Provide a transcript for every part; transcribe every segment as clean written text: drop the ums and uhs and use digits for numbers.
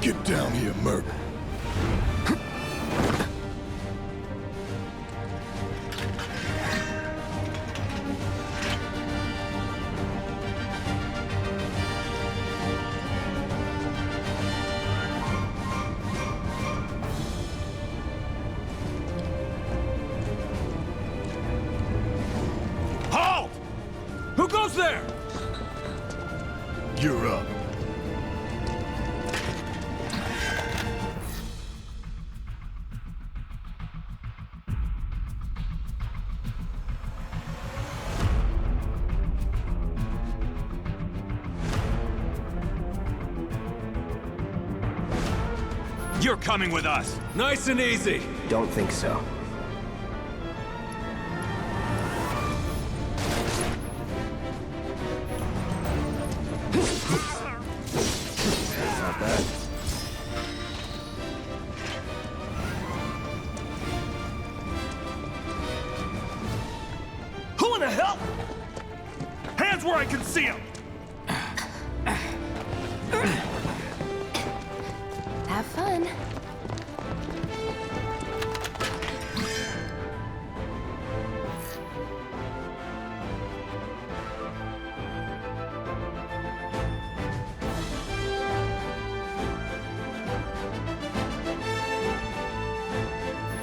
Get down here, Merc. Halt! Who goes there? You're up. You're coming with us. Nice and easy. Don't think so. Not bad. Who in the hell? Hands where I can see them. Have fun.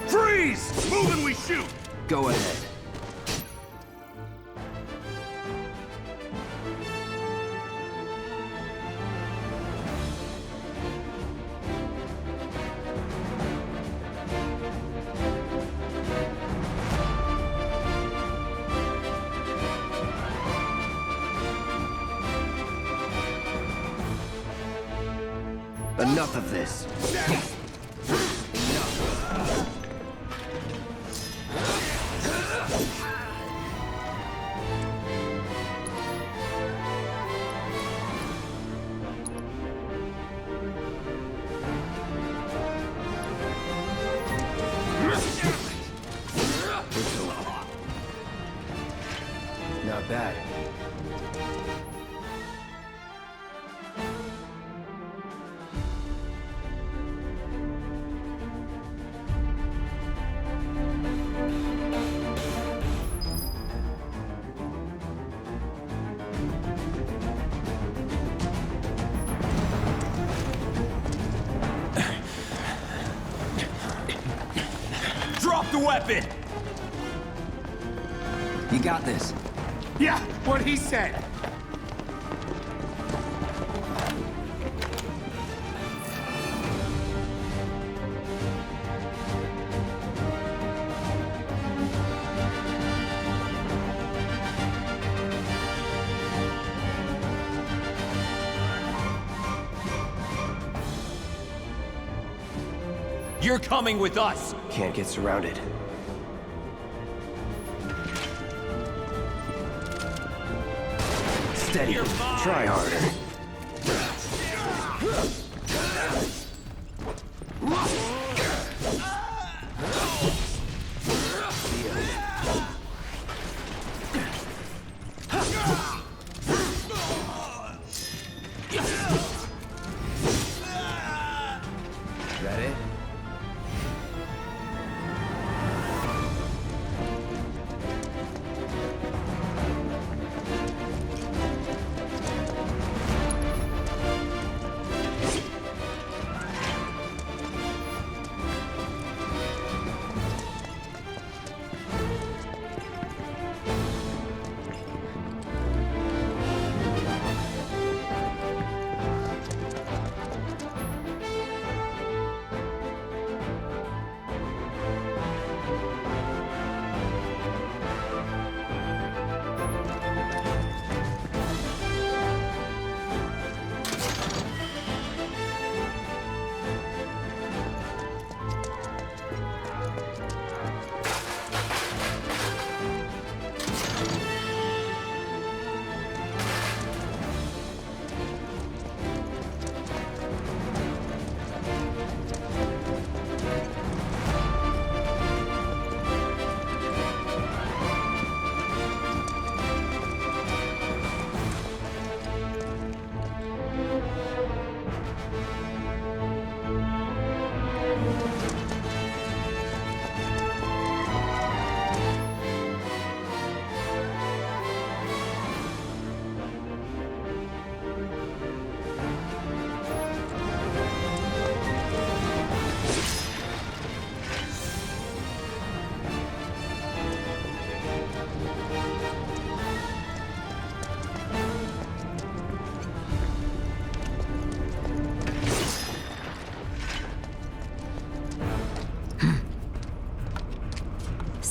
Freeze! Move and we shoot! Go ahead. Enough of this. Not bad. Drop the weapon! You got this. Yeah, what he said. You're coming with us! Can't get surrounded. Steady. Try harder. That it?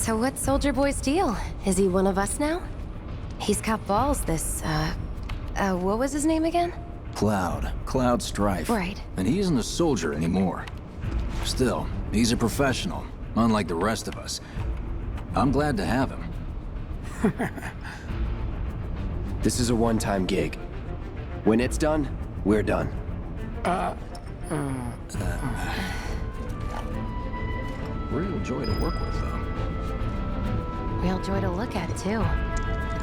So what's Soldier Boy's deal? Is he one of us now? He's got balls, this, what was his name again? Cloud Strife. Right. And he isn't a soldier anymore. Still, he's a professional, unlike the rest of us. I'm glad to have him. This is a one-time gig. When it's done, we're done. Real joy to work with, though. Real joy to look at, too.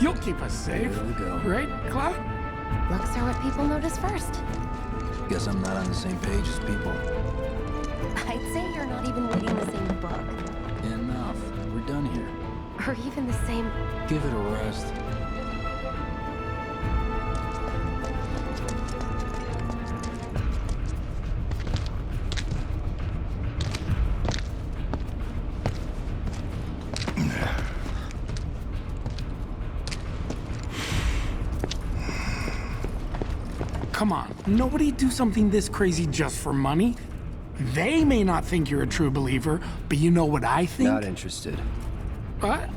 You'll keep us safe. Here we go. Right, Cloud? Looks are what people notice first. Guess I'm not on the same page as people. I'd say you're not even reading the same book. Enough. We're done here. Or even the same... Give it a rest. Come on, nobody do something this crazy just for money. They may not think you're a true believer, but you know what I think? Not interested. What?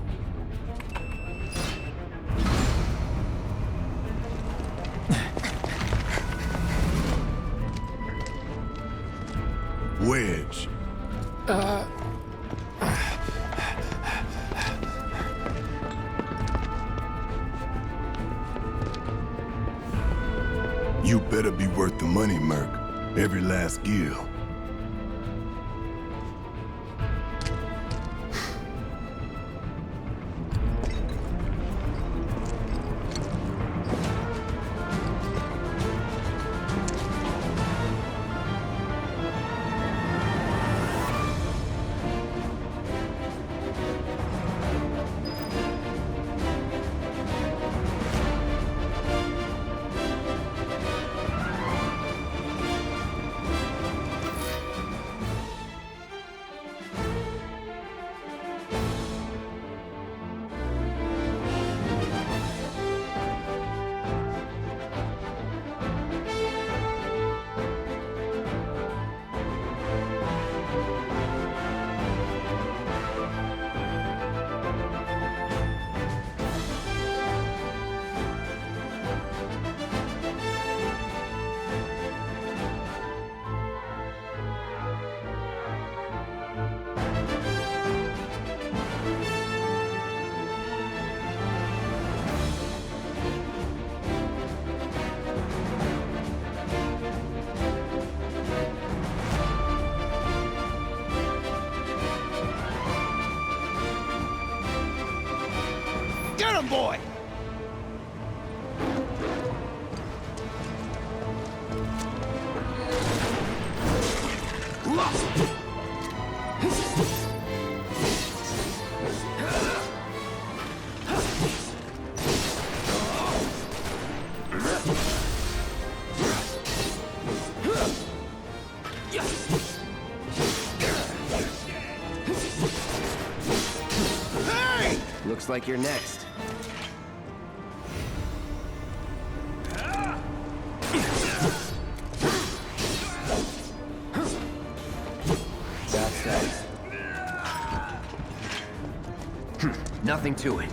Wedge. You better be worth the money, Merc. Every last gill. Get him, boy! Looks like you're next. That's that. Nothing to it.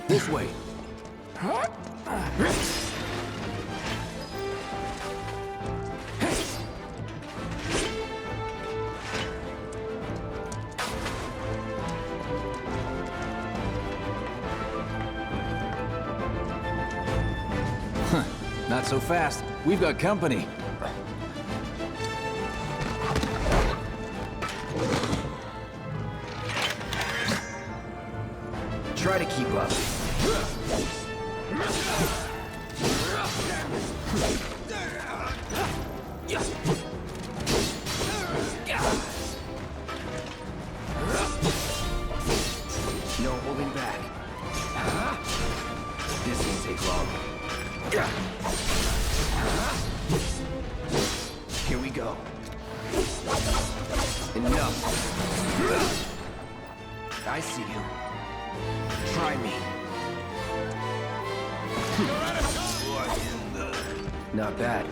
This way. Not so fast. We've got company. Try to keep up. No holding back. This won't take long. Here we go. Enough. I see you. Try me. Not bad.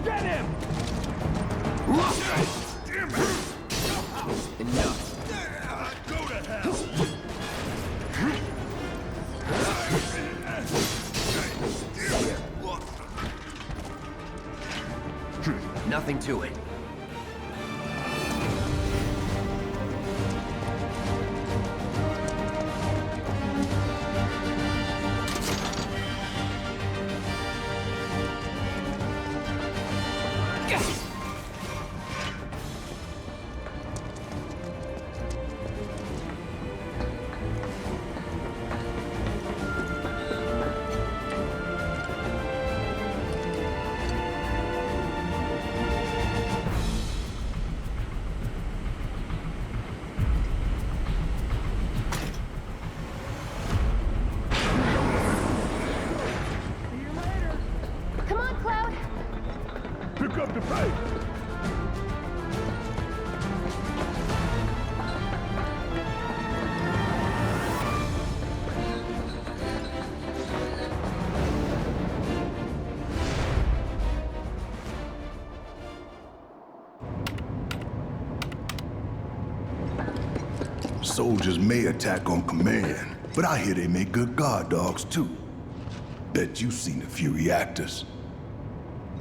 Get him! Enough. Go to hell! Nothing to it. Come on, Cloud. Pick up the pace! Soldiers may attack on command, but I hear they make good guard dogs too. Bet you've seen a few reactors.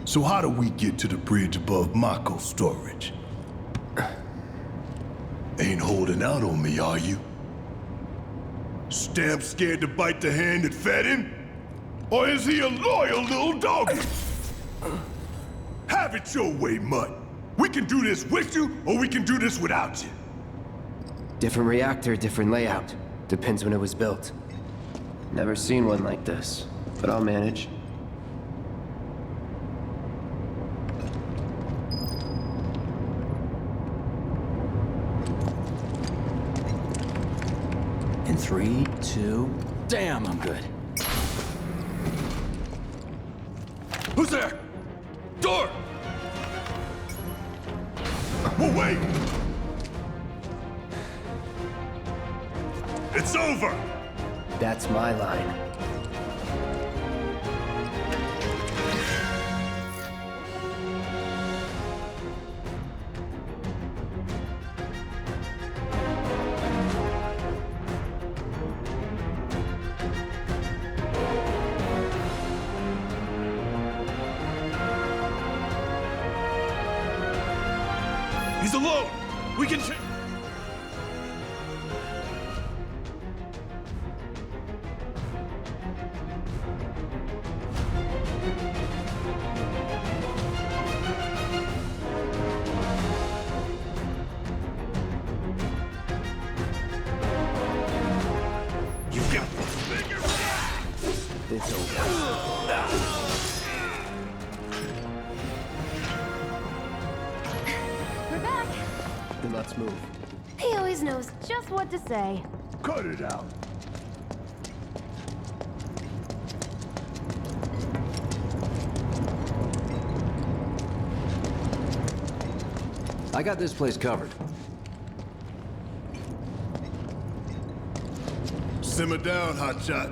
So how do we get to the bridge above Mako storage? Ain't holding out on me, are you? Stamp scared to bite the hand that fed him? Or is he a loyal little doggy? Have it your way, Mutt. We can do this with you, or we can do this without you. Different reactor, different layout. Depends when it was built. Never seen one like this, but I'll manage. In 3, 2... Damn, I'm good. Who's there? Door! Oh, wait! It's over! That's my line. He's alone! We can It's over. We're back. Then let's move. He always knows just what to say. Cut it out. I got this place covered. Simmer down, hotshot.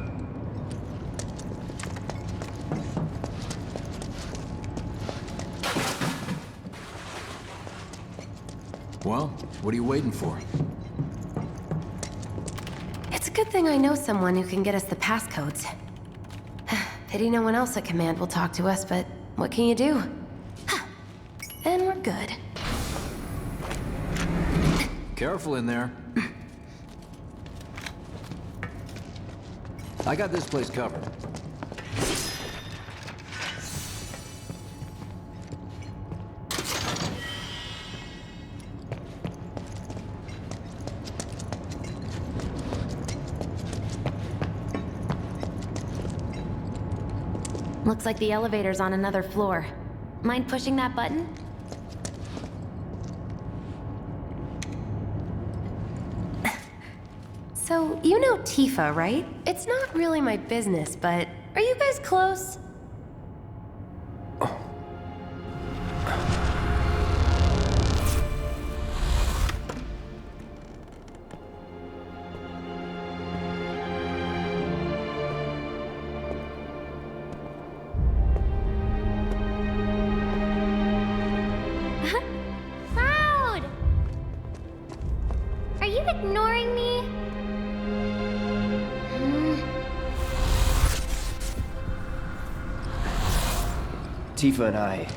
Well, what are you waiting for? It's a good thing I know someone who can get us the passcodes. Pity no one else at command will talk to us, but what can you do? And we're good. Careful in there. I got this place covered. Looks like the elevator's on another floor. Mind pushing that button? So, you know Tifa, right? It's not really my business, but are you guys close? Cloud! Are you ignoring me? Tifa and I...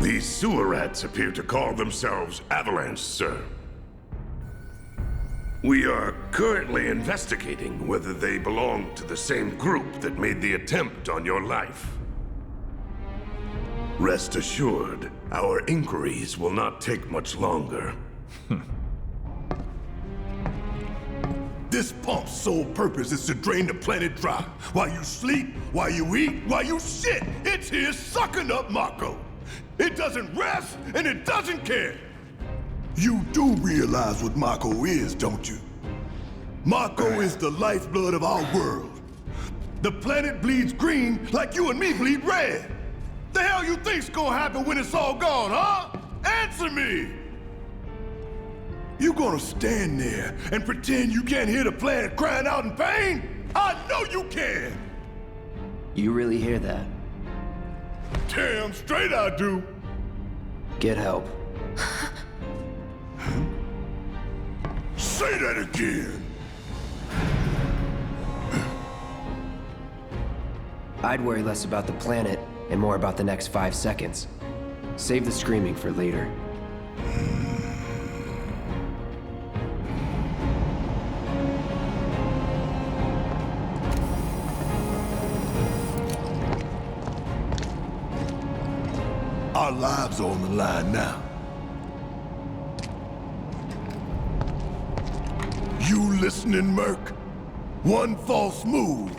These sewer rats appear to call themselves Avalanche, sir. We are currently investigating whether they belong to the same group that made the attempt on your life. Rest assured, our inquiries will not take much longer. This pump's sole purpose is to drain the planet dry. While you sleep, while you eat, while you shit, it's here sucking up Mako. It doesn't rest, and it doesn't care. You do realize what Mako is, don't you? Mako is the lifeblood of our world. The planet bleeds green like you and me bleed red. The hell you think's gonna happen when it's all gone, huh? Answer me! You gonna stand there and pretend you can't hear the planet crying out in pain? I know you can! You really hear that? Damn straight I do! Get help. Say that again! I'd worry less about the planet and more about the next 5 seconds. Save the screaming for later. Our lives are on the line now. You listening, Merc? One false move,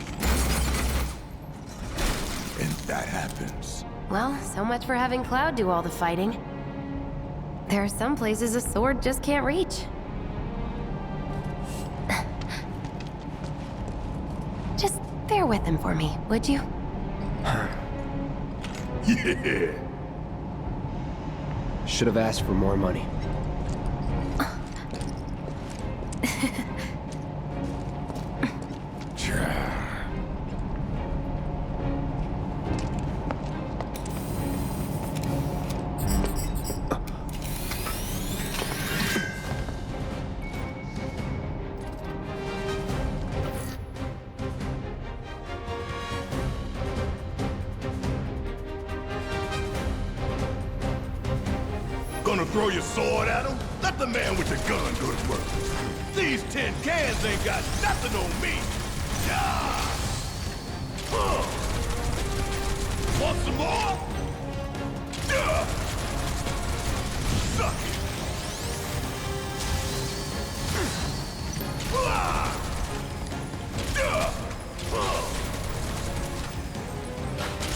and that happens. Well, so much for having Cloud do all the fighting. There are some places a sword just can't reach. Just bear with him for me, would you? Yeah. Should have asked for more money. Gonna throw your sword at him? Let the man with the gun go to work. These tin cans ain't got nothing on me. Yeah. Want some more? Yeah. Suck it! Ah! Duh! Oh!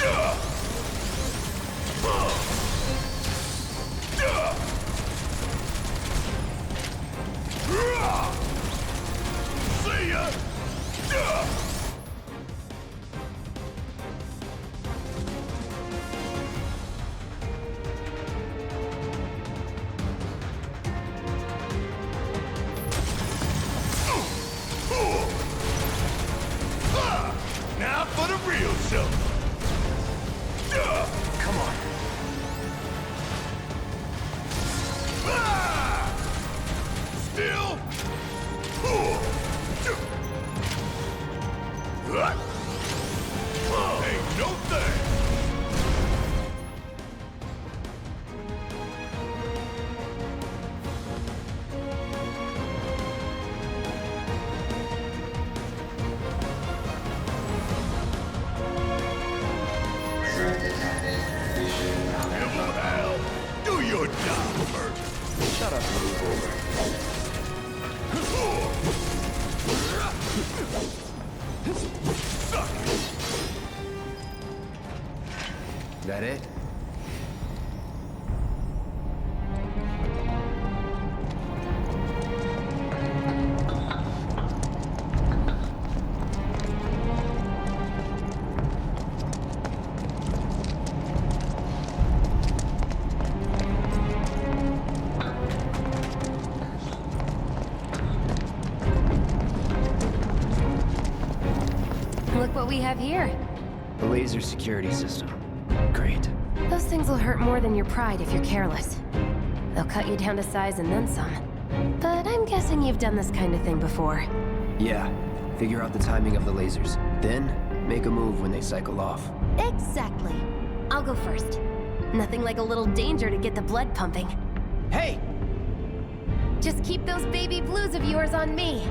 Duh! Oh! Duh! Ah! See ya! Duh! Now for the real show. Come on. Still. Ain't no thing. Hell, do your job first. Shut up and move over. Suck it. That it? Look what we have here. The laser security system. Great. Those things will hurt more than your pride if you're careless. They'll cut you down to size and then some. But I'm guessing you've done this kind of thing before. Yeah. Figure out the timing of the lasers. Then, make a move when they cycle off. Exactly. I'll go first. Nothing like a little danger to get the blood pumping. Hey! Just keep those baby blues of yours on me.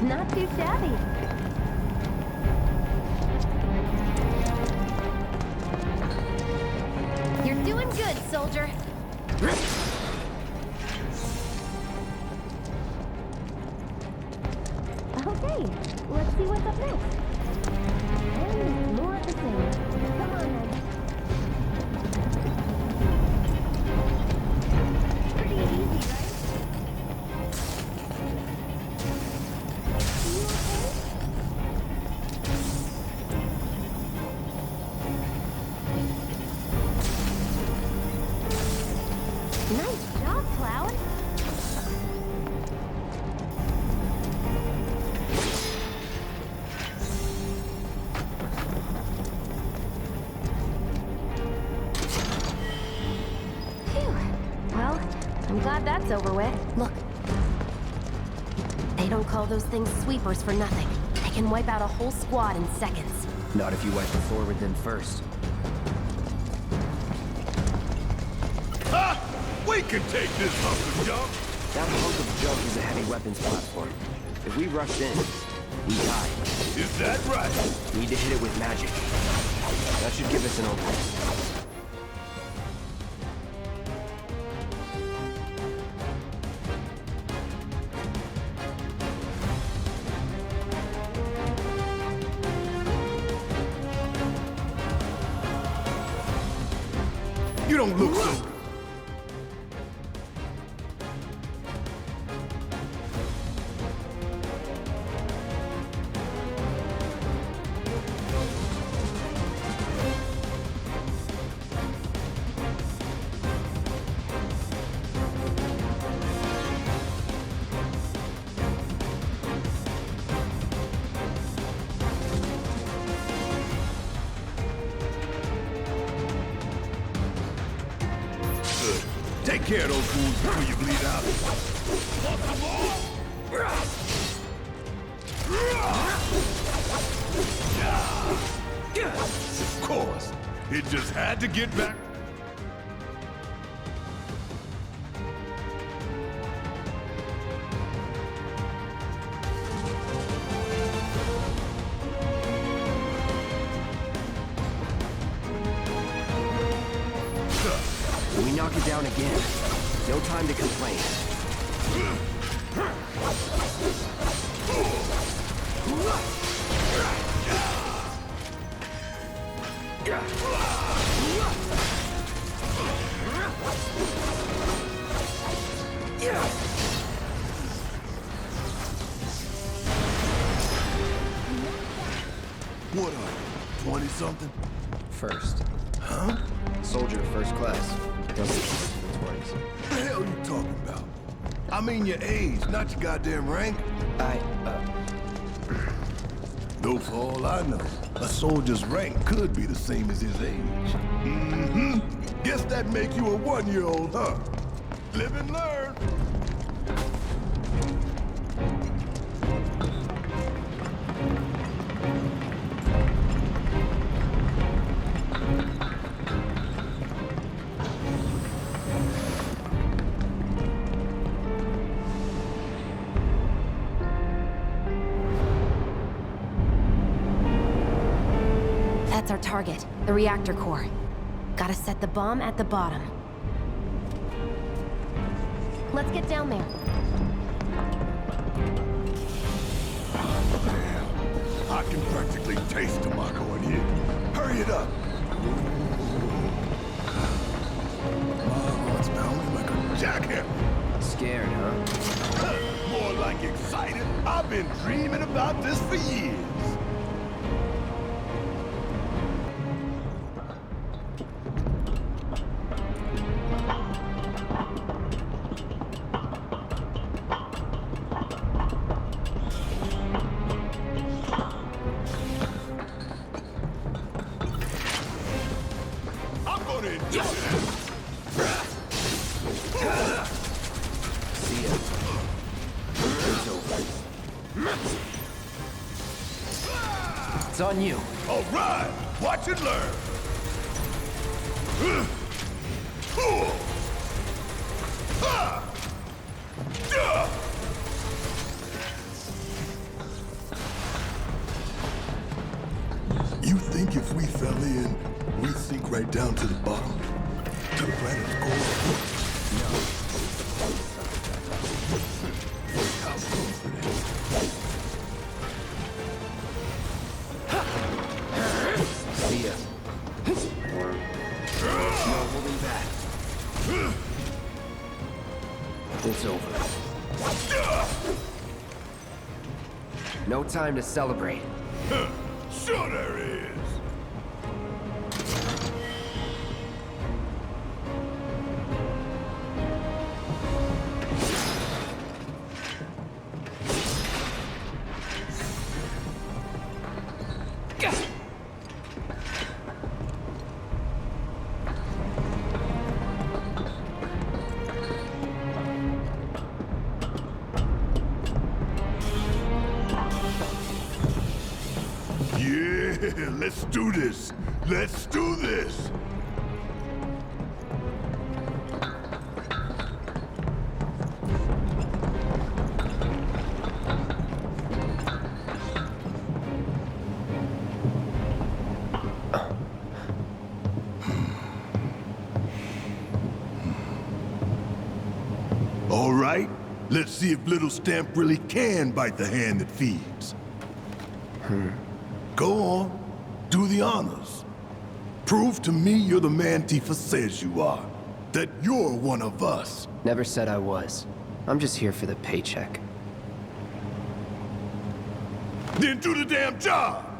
Not too shabby. You're doing good, soldier. Okay, let's see what's up next. And more of the same. Come on, then. Pretty easy, right? Nice job, Cloud. Phew. Well, I'm glad that's over with. Look. They don't call those things sweepers for nothing. They can wipe out a whole squad in seconds. Not if you wipe the forward then first. Ha! We can take this hunk of junk. That hunk of junk is a heavy weapons platform. If we rush in, we die. Is that right? Need to hit it with magic. That should give us an opening. You don't look so... Take care of those wounds before you bleed out. Of course. It just had to get back. We knock it down again. No time to complain. What are you, 20-something? First. Huh? Soldier first class. Doesn't count in the 20s. What the hell are you talking about? I mean your age, not your goddamn rank. Though for all I know, a soldier's rank could be the same as his age. Mm-hmm. Guess that make you a 1-year-old, huh? Live and learn. That's our target, the reactor core. Gotta set the bomb at the bottom. Let's get down there. Damn. I can practically taste tobacco in here. Hurry it up. Oh, it's pounding like a jackhammer. Scared, huh? More like excited. I've been dreaming about this for years. I'm gonna enjoy it. See ya. It's over. It's on you. All right, watch and learn. You think if we fell in, we'd sink right down to the bottom? To the planet's core? No. How confident. See ya. No holding back. It's over. No time to celebrate. Sure there is. Yeah, let's do this. Let's do this. All right, let's see if Little Stamp really can bite the hand that feeds. Go on, do the honors. Prove to me you're the man Tifa says you are. That you're one of us. Never said I was. I'm just here for the paycheck. Then do the damn job!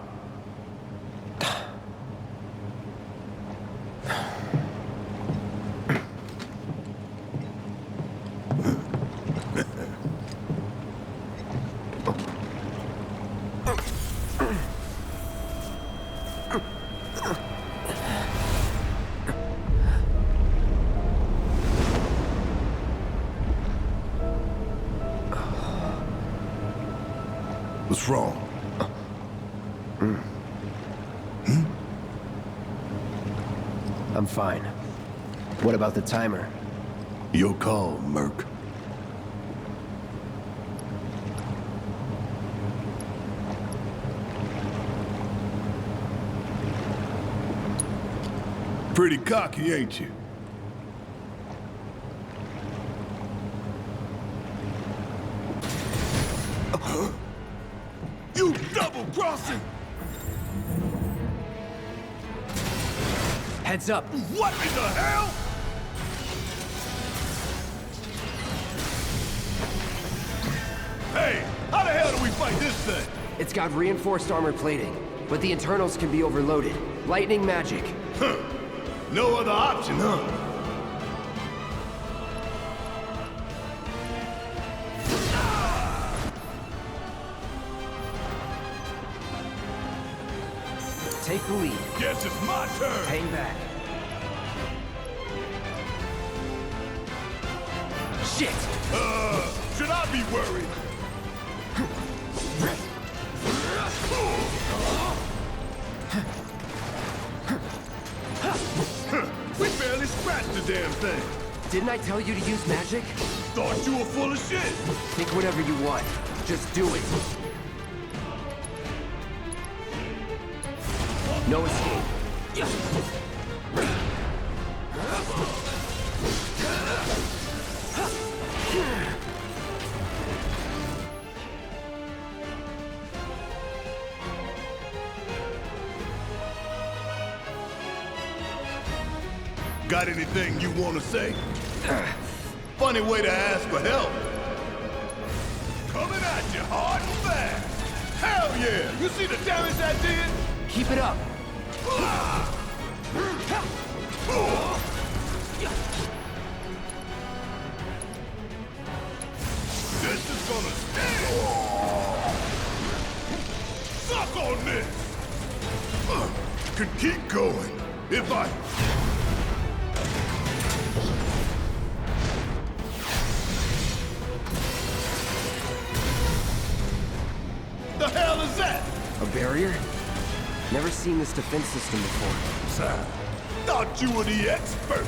What's wrong? I'm fine. What about the timer? Your call, Merc. Pretty cocky, ain't you? You double-crossing! Heads up! What in the hell? Hey, how the hell do we fight this thing? It's got reinforced armor plating, but the internals can be overloaded. Lightning magic. Huh. No other option, huh? Take the lead. Guess it's my turn. Hang back. Shit! Should I be worried? We barely scratched the damn thing. Didn't I tell you to use magic? Thought you were full of shit. Think whatever you want. Just do it. No escape. Got anything you want to say? Funny way to ask for help. Coming at you hard and fast. Hell yeah! You see the damage that did? Keep it up. This is gonna sting! Suck on this! Could keep going if I... The hell is that? A barrier? Never seen this defense system before. Thought you were the expert.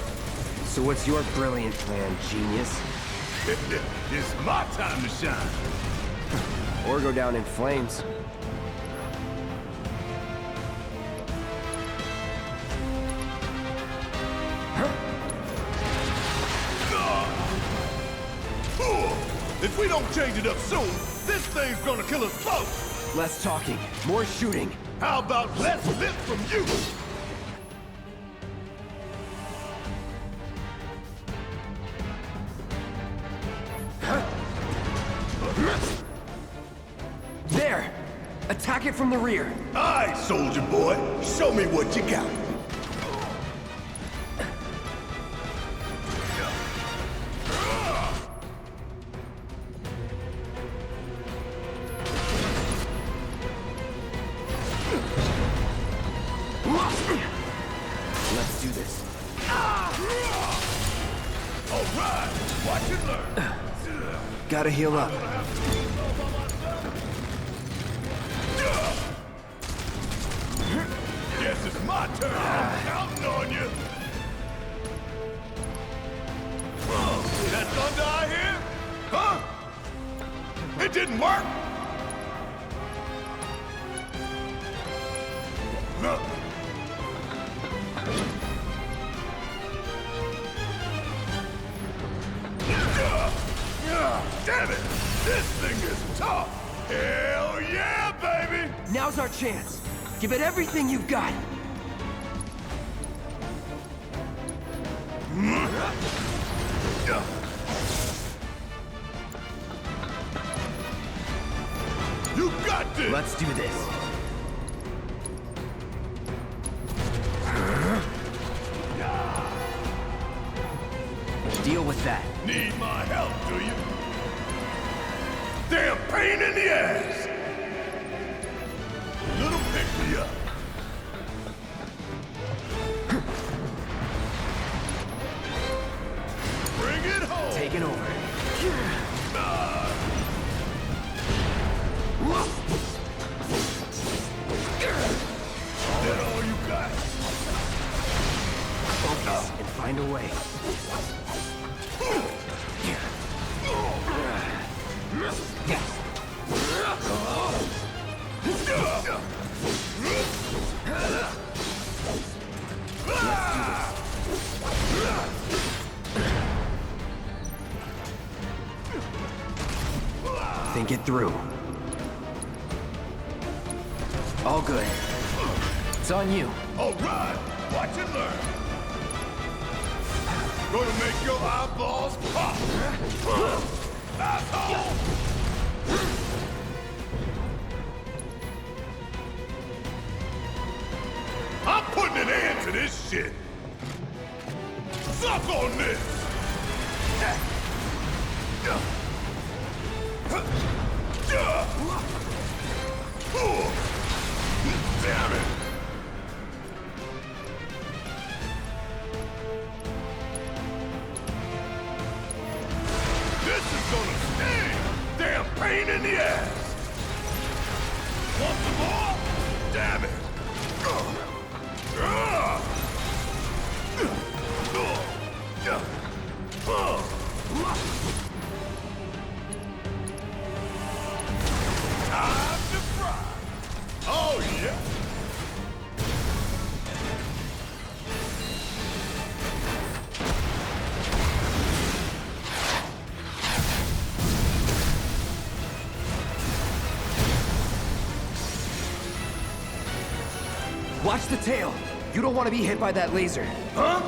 So what's your brilliant plan, genius? It's my time to shine. Or go down in flames. If we don't change it up soon, this thing's gonna kill us both. Less talking, more shooting. How about less lip from you? There! Attack it from the rear. Aye, soldier boy. Show me what you got. Let's do this. All right, watch and learn. Gotta heal up. Guess it's my turn. I'm counting on you. That thunder I hear? Huh? It didn't work? No. Damn it! This thing is tough! Hell yeah, baby! Now's our chance. Give it everything you've got. You got this! Let's do this. Deal with that. Need my help, do you? Damn pain in the ass! Little pick-me-up. Bring it home! Take it over. this and find a way. Think it through. All good. It's on you. All right, watch and learn. Gonna make your eyeballs pop. Asshole! I'm putting an end to this shit. Suck on this. Damn it! This is gonna sting! Damn pain in the ass! Want some more? Damn it! Time to fry! Oh yeah! Watch the tail. You don't want to be hit by that laser. Huh?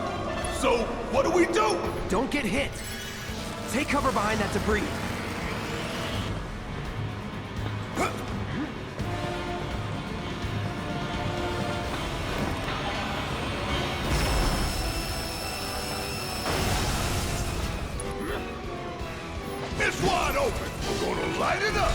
So, what do we do? Don't get hit. Take cover behind that debris. It's wide open. We're gonna light it up.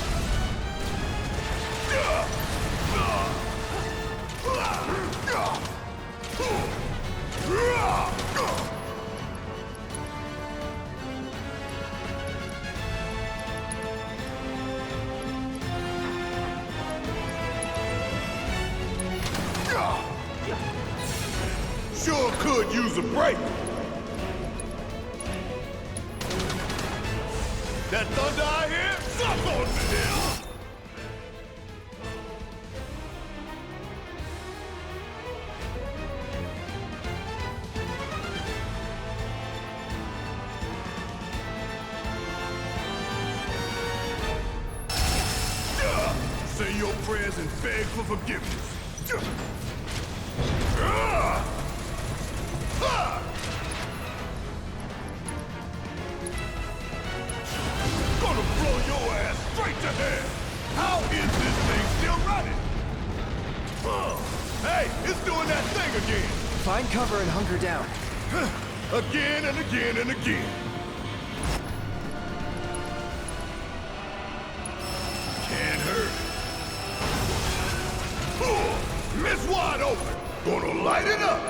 Sure could use a break. That thunder I hear? Suck on me! Say your prayers and beg for forgiveness. Gonna blow your ass straight to hell! How is this thing still running? Hey, it's doing that thing again! Find cover and hunker down. Again and again and again. Can't hurt. It's wide open. Gonna light it up.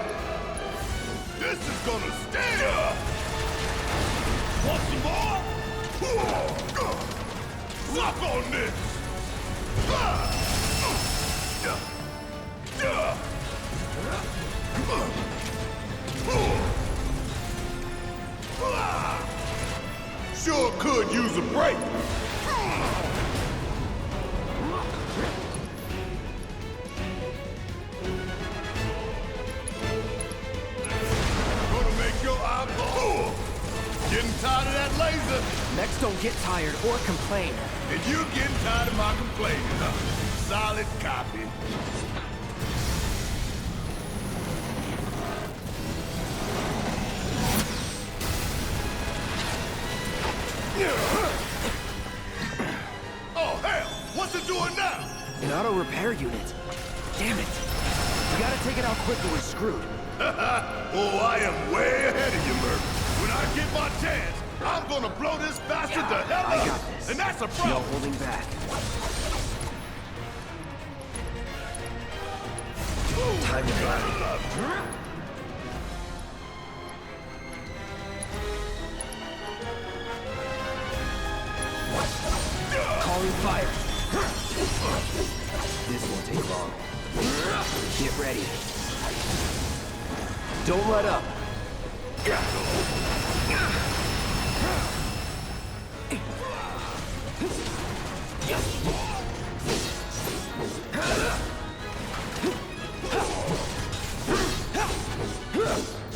This is gonna sting. Want some more? Suck on this. Sure could use a break. Gonna make your eyeball. Getting tired of that laser? Next, don't get tired or complain. And you getting tired of my complaining, huh? Solid copy. Oh, hell! What's it doing now? An auto repair unit. Damn it. You gotta take it out quick or we're screwed. Oh, I am way ahead of you, Murph. When I get my chance, I'm gonna blow this bastard the hell up. I got this. And that's a No problem. holding back. Time to go. Calling fire. This won't take long. Get ready. Don't let up.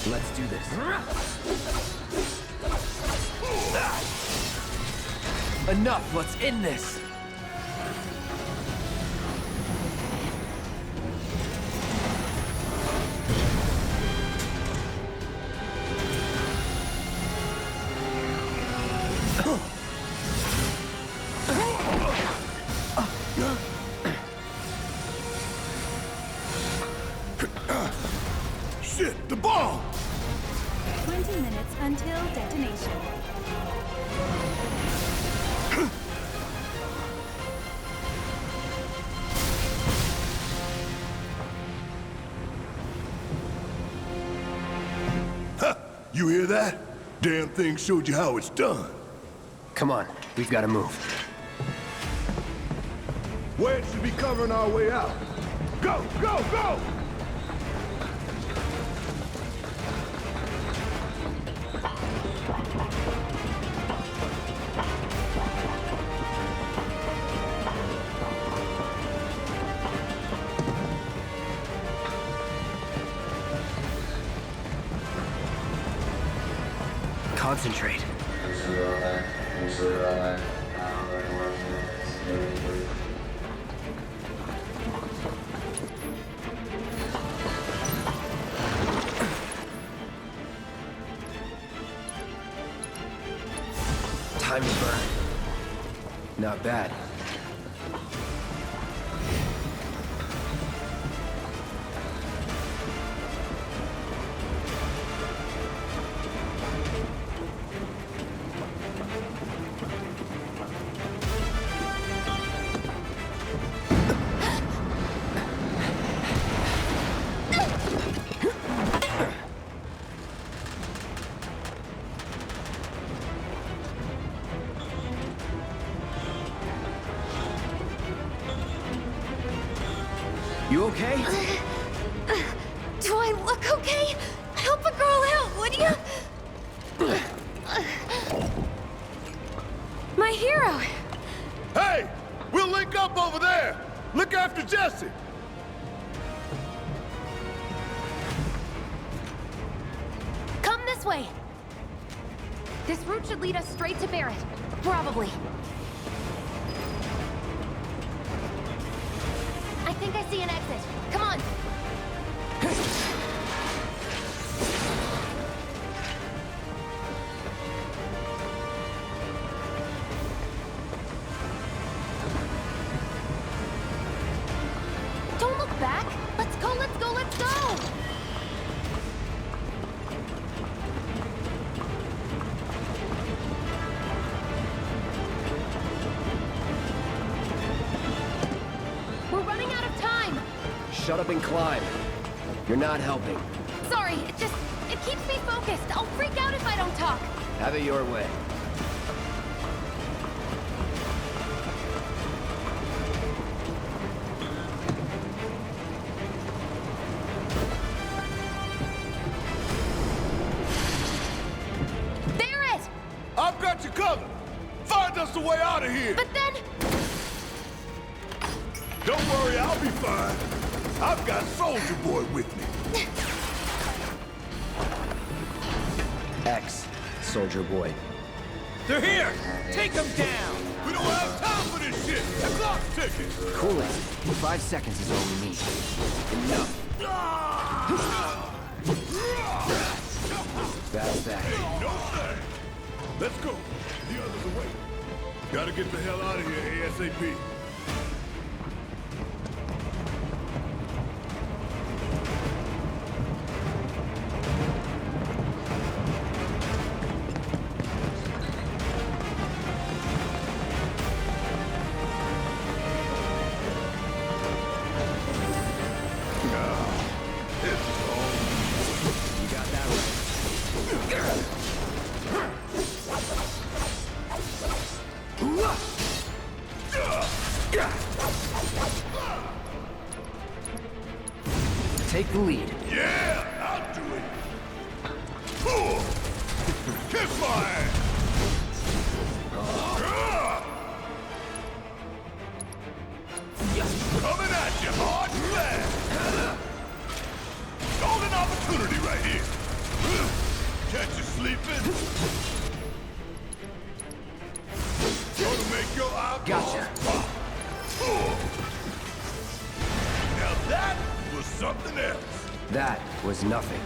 Let's do this. Enough! What's in this? Shit, the bomb! 20 minutes until detonation. You hear that? Damn thing showed you how it's done. Come on, we've got to move. Wedge should be covering our way out. Go, go, go! Concentrate. Time to burn. Not bad. You okay? Do I look okay? Help a girl out, would you? My hero! Hey! We'll link up over there! Look after Jesse! Come this way! This route should lead us straight to Barrett. Probably. I think I see an exit. Come on! Don't look back! Let's go, let's go, let's go! We're running out of time! Shut up and climb. You're not helping. Sorry, it keeps me focused. I'll freak out if I don't talk. Have it your way. Barrett! I've got you covered! Find us a way out of here! But then... Don't worry, I'll be fine. I've got Soldier Boy with me. X, Soldier Boy. They're here! Take them down! We don't have time for this shit! The clock's ticking! Cool it. 5 seconds is all we need. Enough. That's that. Hey, no sir! Let's go. The others away. Gotta get the hell out of here ASAP. You got that right. my coming at you hard and fast. Golden opportunity right here. Catch you sleeping. Gonna make your eyeballs Gotcha. pop. Now that was something else. That was nothing.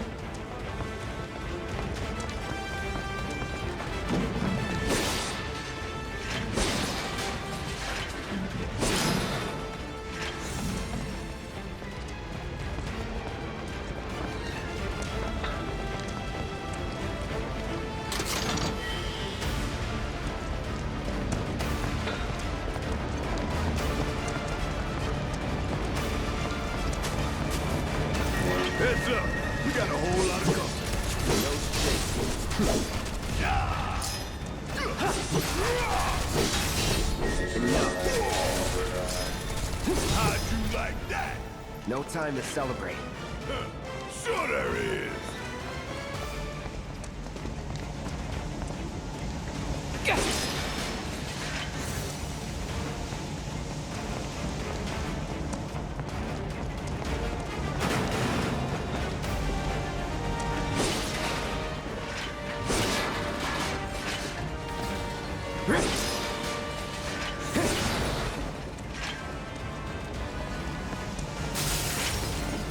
Heads up, we got a whole lot of company. How'd you like that? No time to celebrate. Sure there is.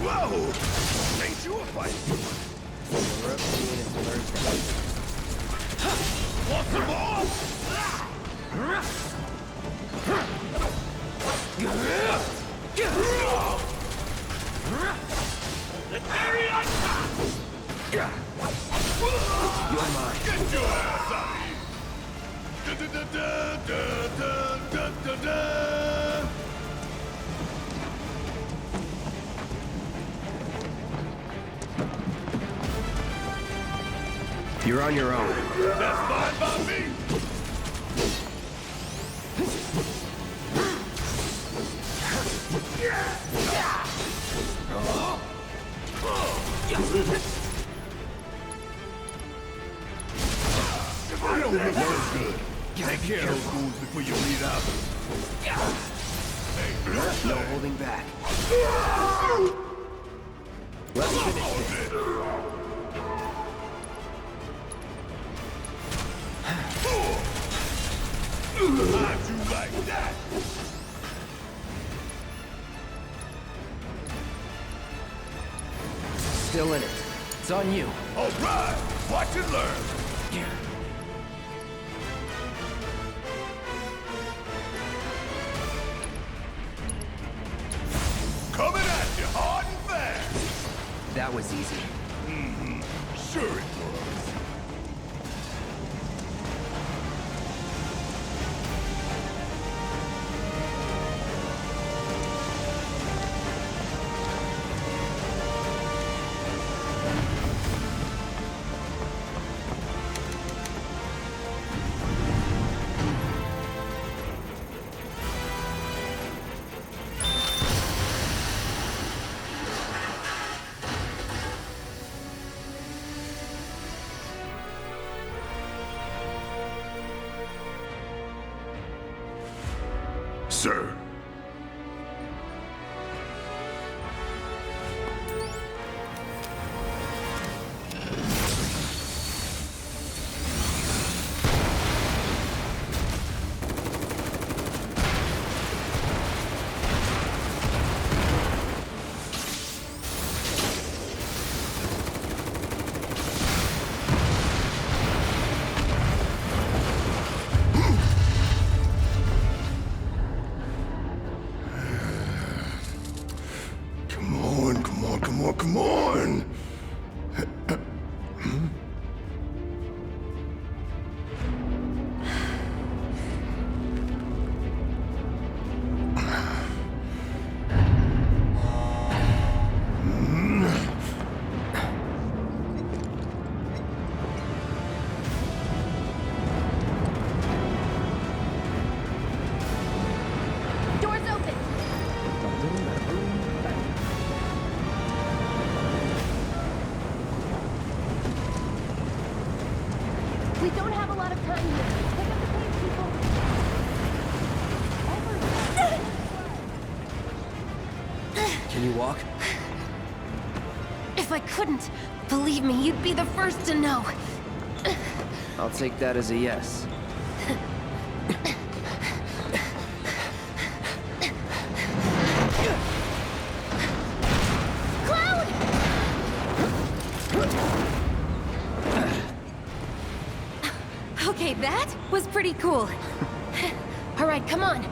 Whoa! Ain't you a fight? Want some more? You're mine. Get your ass out of here! Da-da-da-da-da-da-da-da-da. You're on your own. That's fine by me. I don't look so good. Take care of those wounds before you bleed out. No holding back. Let's finish this. How'd you like that? Still in it. It's on you. All right, watch and learn. Coming at you hard and fast. That was easy. Sure it was. Sir. We don't have a lot of time here. Pick up the pace, people. Can you walk? If I couldn't, believe me, you'd be the first to know. I'll take that as a yes. Cloud! Okay, that was pretty cool. All right, come on.